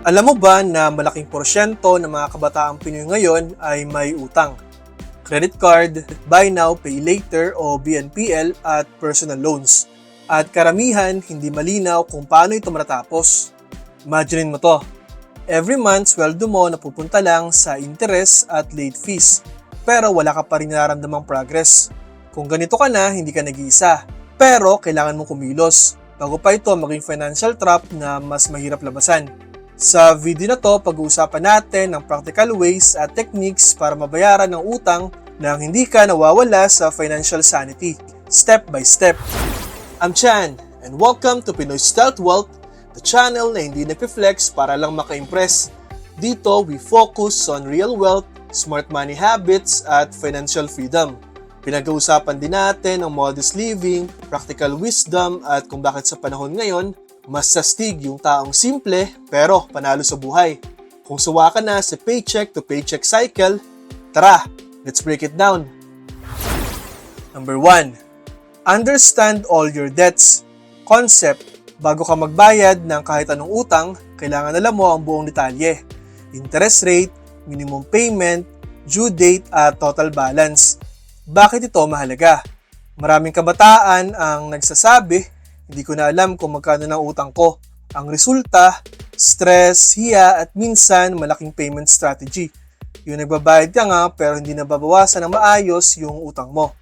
Alam mo ba na malaking porsyento ng mga kabataang Pinoy ngayon ay may utang? Credit card, buy now, pay later o BNPL at personal loans. At karamihan hindi malinaw kung paano ito matatapos. Imagine mo to. Every month, sweldo mo napupunta lang sa interest at late fees. Pero wala ka pa rin nararamdamang progress. Kung ganito ka na, hindi ka nag-iisa. Pero kailangan mong kumilos bago pa ito maging financial trap na mas mahirap labasan. Sa video na to, pag-uusapan natin ang practical ways at techniques para mabayaran ng utang nang hindi ka nawawala sa financial sanity, step by step. I'm Chan, and welcome to Pinoy Stealth Wealth, the channel na hindi nagpi-flex para lang maka-impress. Dito, we focus on real wealth, smart money habits, at financial freedom. Pinag-uusapan din natin ang modest living, practical wisdom, at kung bakit sa panahon ngayon, mas sastig yung taong simple pero panalo sa buhay. Kung sawa ka na sa paycheck to paycheck cycle, tara, let's break it down. Number 1. Understand all your debts. Concept, bago ka magbayad ng kahit anong utang, kailangan alam mo ang buong detalye. Interest rate, minimum payment, due date at total balance. Bakit ito mahalaga? Maraming kabataan ang nagsasabi, hindi ko na alam kung magkano ng utang ko. Ang resulta, stress, hiya at minsan malaking payment strategy. Yung nagbabayad ka nga pero hindi nababawasan ng maayos yung utang mo.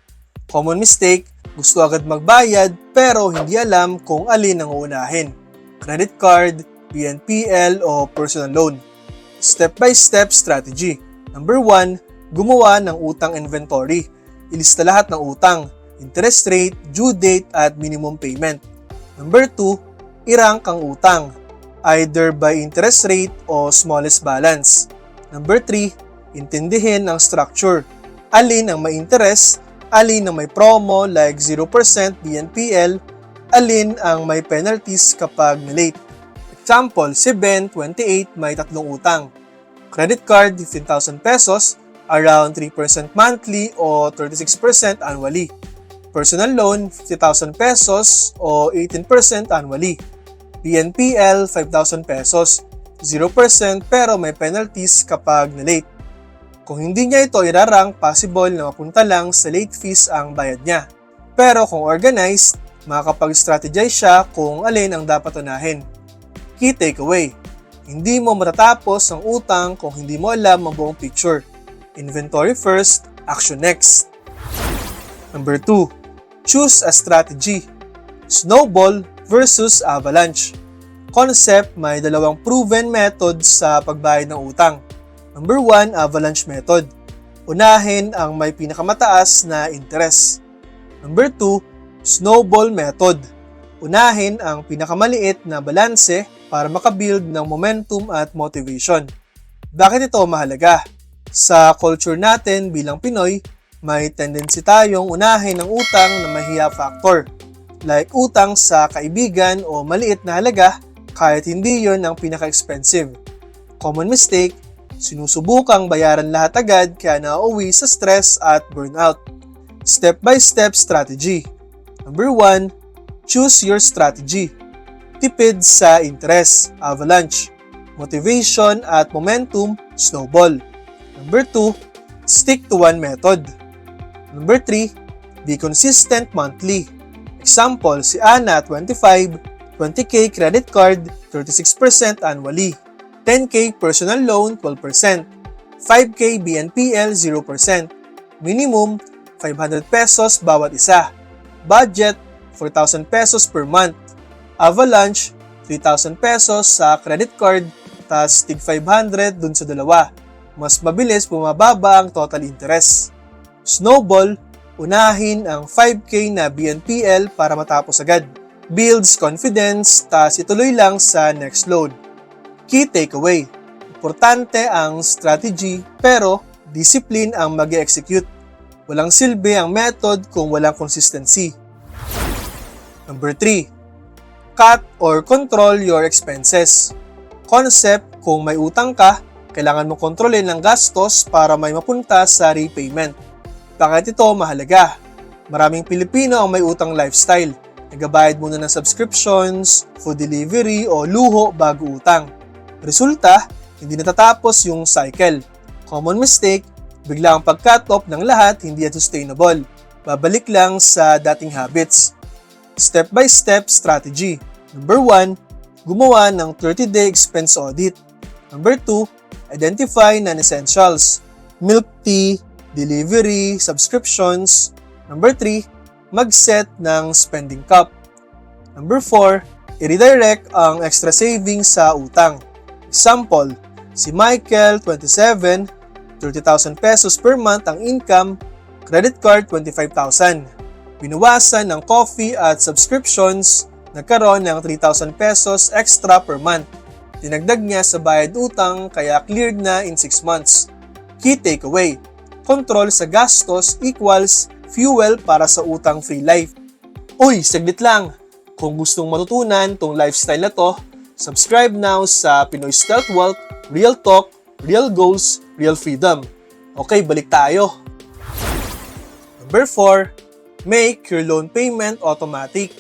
Common mistake, gusto agad magbayad pero hindi alam kung alin ang uunahin. Credit card, BNPL o personal loan. Step-by-step strategy. Number 1, gumawa ng utang inventory. Ilista lahat ng utang, interest rate, due date at minimum payment. Number 2, i-rank ang utang, either by interest rate o smallest balance. Number 3, intindihin ang structure. Alin ang may interest, alin ang may promo like 0% BNPL, alin ang may penalties kapag na-late. Example, si Ben, 28, may 3 utang. Credit card, 15,000 pesos, around 3% monthly o 36% annually. Personal loan, 50,000 pesos o 18% annually. BNPL, 5,000 pesos, 0% pero may penalties kapag na-late. Kung hindi niya ito irarank, possible na mapunta lang sa late fees ang bayad niya. Pero kung organized, makakapag-strategize siya kung alin ang dapat unahin. Key takeaway, hindi mo matatapos ang utang kung hindi mo alam ang buong picture. Inventory first, action next. Number 2. Choose a strategy. Snowball versus avalanche. Concept, may dalawang proven method sa pagbayad ng utang. Number 1, avalanche method. Unahin ang may pinakamataas na interest. Number 2, snowball method. Unahin ang pinakamaliit na balanse para makabuild ng momentum at motivation. Bakit ito mahalaga? Sa culture natin bilang Pinoy, may tendency tayong unahin ang utang na mahiya factor, like utang sa kaibigan o maliit na halaga kahit hindi yon ang pinaka-expensive. Common mistake, sinusubukang bayaran lahat agad kaya nauuwi sa stress at burnout. Step-by-step strategy. Number 1, choose your strategy. Tipid sa interest, avalanche. Motivation at momentum, snowball. Number 2, stick to one method. Number 3, be consistent monthly. Example, si Ana, 25, 20k credit card, 36% annually. 10k personal loan, 12%. 5k BNPL, 0%. Minimum, 500 pesos bawat isa. Budget, 4,000 pesos per month. Avalanche, 3,000 pesos sa credit card, tas tig 500 dun sa dalawa. Mas mabilis bumababa ang total interest. Snowball, unahin ang 5k na BNPL para matapos agad. Builds confidence, tas ituloy lang sa next load. Key takeaway, importante ang strategy pero discipline ang mag-execute. Walang silbi ang method kung walang consistency. Number 3, cut or control your expenses. Concept, kung may utang ka, kailangan mo kontrolin ang gastos para may mapunta sa repayment. Bakit ito mahalaga? Maraming Pilipino ang may utang lifestyle. Nagabayad muna ng subscriptions, food delivery o luho bago utang. Resulta, hindi natatapos yung cycle. Common mistake, bigla ang pag-cut off ng lahat, hindi yan sustainable. Babalik lang sa dating habits. Step-by-step strategy. Number 1, gumawa ng 30-day expense audit. Number 2, identify non-essentials. Milk tea, delivery, subscriptions. Number 3, mag-set ng spending cap. Number 4, i-redirect ang extra savings sa utang. Example, si Michael, 27, 30,000 pesos per month ang income, credit card 25,000. Binawasan ng coffee at subscriptions, nagkaroon ng 3,000 pesos extra per month. Dinagdag niya sa bayad utang kaya cleared na in 6 months. Key takeaway, control sa gastos equals fuel para sa utang-free life. Uy, saglit lang! Kung gustong matutunan tong lifestyle na to, subscribe now sa Pinoy Stealth Wealth, Real Talk, Real Goals, Real Freedom. Okay, balik tayo. Number 4, make your loan payment automatic.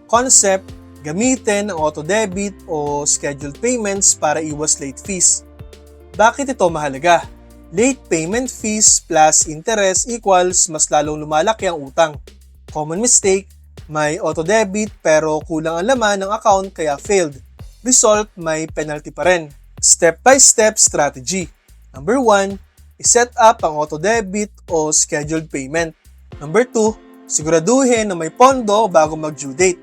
Concept, gamitin ang auto-debit o scheduled payments para iwas late fees. Bakit ito mahalaga? Late payment fees plus interest equals mas lalong lumalaki ang utang. Common mistake, may auto-debit pero kulang ang laman ng account kaya failed. Result, may penalty pa rin. Step-by-step strategy. Number 1, iset up ang auto-debit o scheduled payment. Number 2, siguraduhin na may pondo bago mag-due date.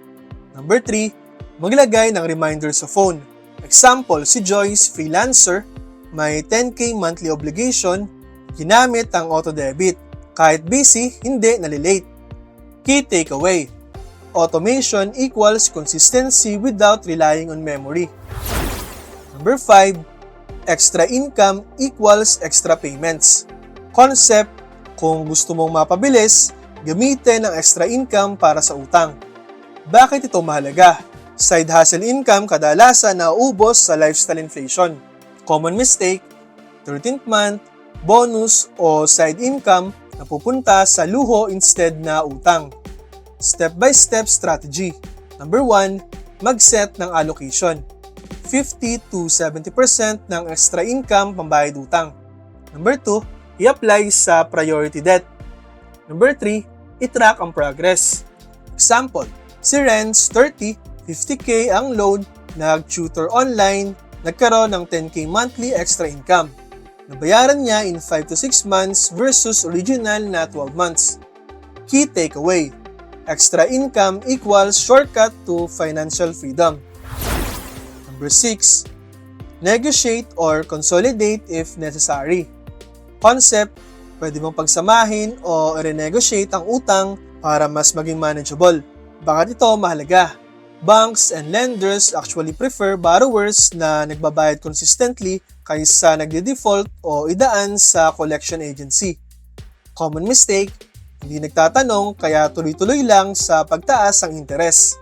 Number 3, maglagay ng reminder sa phone. Example, si Joyce, freelancer, may 10K monthly obligation, ginamit ang auto-debit. Kahit busy, hindi nalilate. Key takeaway, automation equals consistency without relying on memory. Number 5, extra income equals extra payments. Concept, kung gusto mong mapabilis, gamitin ang extra income para sa utang. Bakit ito mahalaga? Side hustle income kadalasan nauubos sa lifestyle inflation. Common mistake, 13th month, bonus o side income na pupunta sa luho instead na utang. Step-by-step strategy. Number 1, mag-set ng allocation. 50 to 70% ng extra income pambayad utang. Number 2, i-apply sa priority debt. Number 3, i-track ang progress. Example, si Renz, 30, 50K ang loan, nag-tutor online, nagkaroon ng 10K monthly extra income. Nabayaran niya in 5 to 6 months versus original na 12 months. Key takeaway, extra income equals shortcut to financial freedom. Number 6, negotiate or consolidate if necessary. Concept, pwede mong pagsamahin o renegotiate ang utang para mas maging manageable. Bakit ito mahalaga? Banks and lenders actually prefer borrowers na nagbabayad consistently kaysa nagde-default o idaan sa collection agency. Common mistake, hindi nagtatanong kaya tuloy-tuloy lang sa pagtaas ang interes.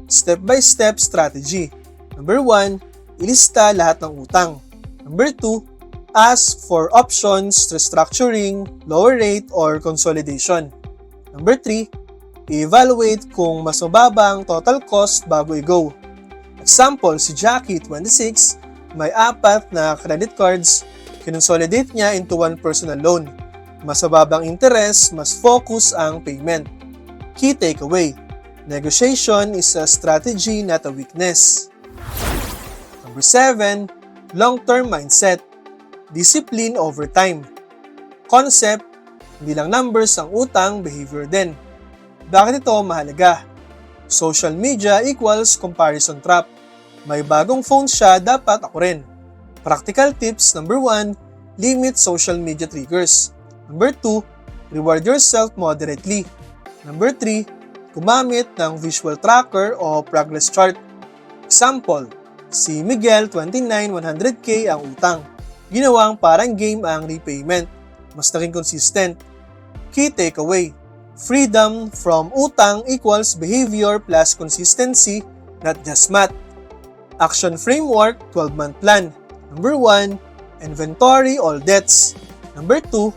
Step-by-step strategy. Number 1, ilista lahat ng utang. Number 2, ask for options, restructuring, lower rate, or consolidation. Number 3, i-evaluate kung mas mababa ang total cost bago i-go. Example, si Jackie, 26, may 4 na credit cards, kinonsolidate niya into one personal loan. Mas mababang interest, mas focus ang payment. Key takeaway, negotiation is a strategy, not a weakness. Number 7, long-term mindset. Discipline over time. Concept, hindi lang numbers ang utang, behavior din. Bakit ito mahalaga? Social media equals comparison trap. May bagong phone siya, dapat ako rin. Practical tips. Number 1, limit social media triggers. Number 2, reward yourself moderately. Number 3, gumamit ng visual tracker o progress chart. Example, si Miguel, 29, 100K ang utang. Ginawang parang game ang repayment. Mas naging consistent. Key takeaway, freedom from utang equals behavior plus consistency, not just math. Action framework, 12-month plan. Number 1, inventory all debts. Number 2,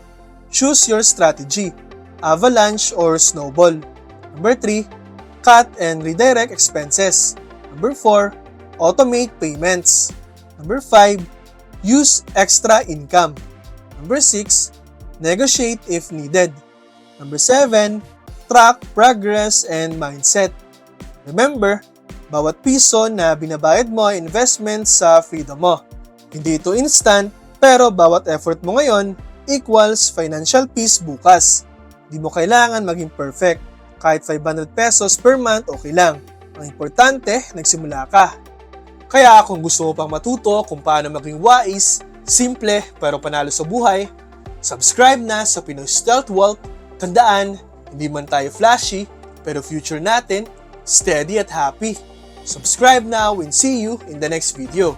choose your strategy, avalanche or snowball. Number 3, cut and redirect expenses. Number 4, automate payments. Number 5, use extra income. Number 6, negotiate if needed. Number 7, track progress and mindset. Remember, bawat piso na binabayad mo ay investment sa freedom mo. Hindi ito instant, pero bawat effort mo ngayon equals financial peace bukas. Di mo kailangan maging perfect. Kahit 500 pesos per month, okay lang. Ang importante, nagsimula ka. Kaya kung gusto mo pang matuto kung paano maging wise, simple pero panalo sa buhay, subscribe na sa Pinoy Stealth Wealth. Tandaan, hindi man tayo flashy, pero future natin, steady at happy. Subscribe now and see you in the next video.